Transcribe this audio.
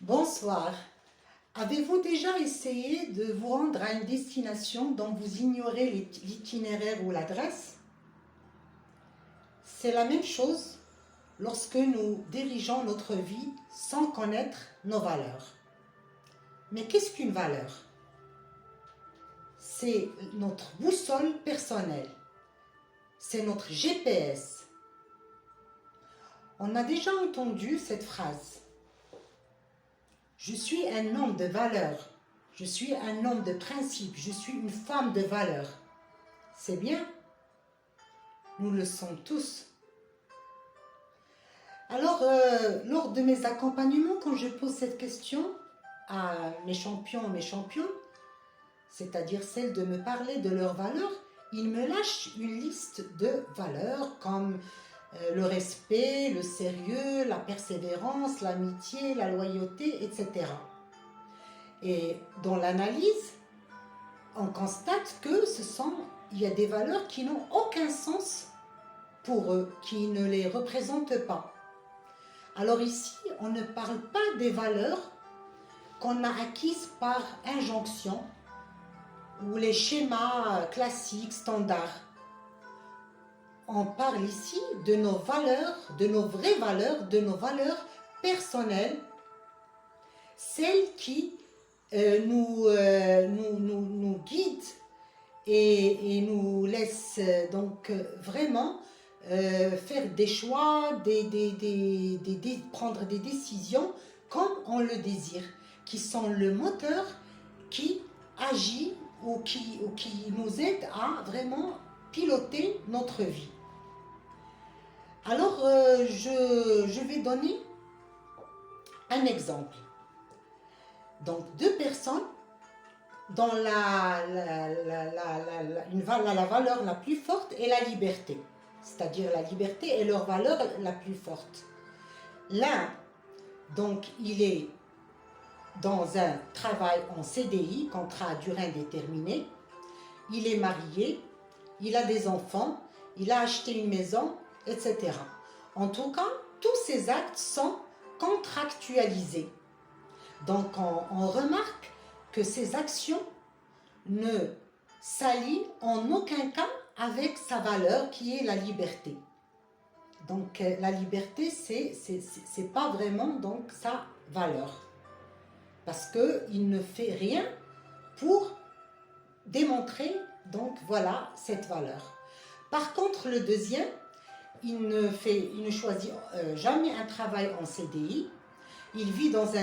Bonsoir. Avez-vous déjà essayé de vous rendre à une destination dont vous ignorez l'itinéraire ou l'adresse? C'est la même chose lorsque nous dirigeons notre vie sans connaître nos valeurs. Mais qu'est-ce qu'une valeur? C'est notre boussole personnelle. C'est notre GPS. On a déjà entendu cette phrase. Je suis un homme de valeurs. Je suis un homme de principe. Je suis une femme de valeurs. C'est bien. Nous le sommes tous. Alors, lors de mes accompagnements, quand je pose cette question à mes champions, c'est-à-dire celle de me parler de leurs valeurs, ils me lâchent une liste de valeurs comme le respect, le sérieux, la persévérance, l'amitié, la loyauté, etc. Et dans l'analyse, on constate que il y a des valeurs qui n'ont aucun sens pour eux, qui ne les représentent pas. Alors ici, on ne parle pas des valeurs qu'on a acquises par injonction ou les schémas classiques, standards. On parle ici de nos valeurs, de nos vraies valeurs, de nos valeurs personnelles, celles qui nous guident et nous laissent donc vraiment faire des choix, prendre des décisions comme on le désire, qui sont le moteur qui agit ou qui nous aide à vraiment piloter notre vie. Alors, je vais donner un exemple. Donc, deux personnes dont la valeur la plus forte est la liberté. C'est-à-dire la liberté est leur valeur la plus forte. L'un, donc, il est dans un travail en CDI, contrat à durée indéterminée. Il est marié, il a des enfants, il a acheté une maison, etc. En tout cas, tous ces actes sont contractualisés. Donc, on remarque que ces actions ne s'allient en aucun cas avec sa valeur qui est la liberté. Donc, la liberté, c'est pas vraiment donc sa valeur. Parce qu'il ne fait rien pour démontrer, donc voilà, cette valeur. Par contre, le deuxième, il ne choisit jamais un travail en CDI. Il vit dans un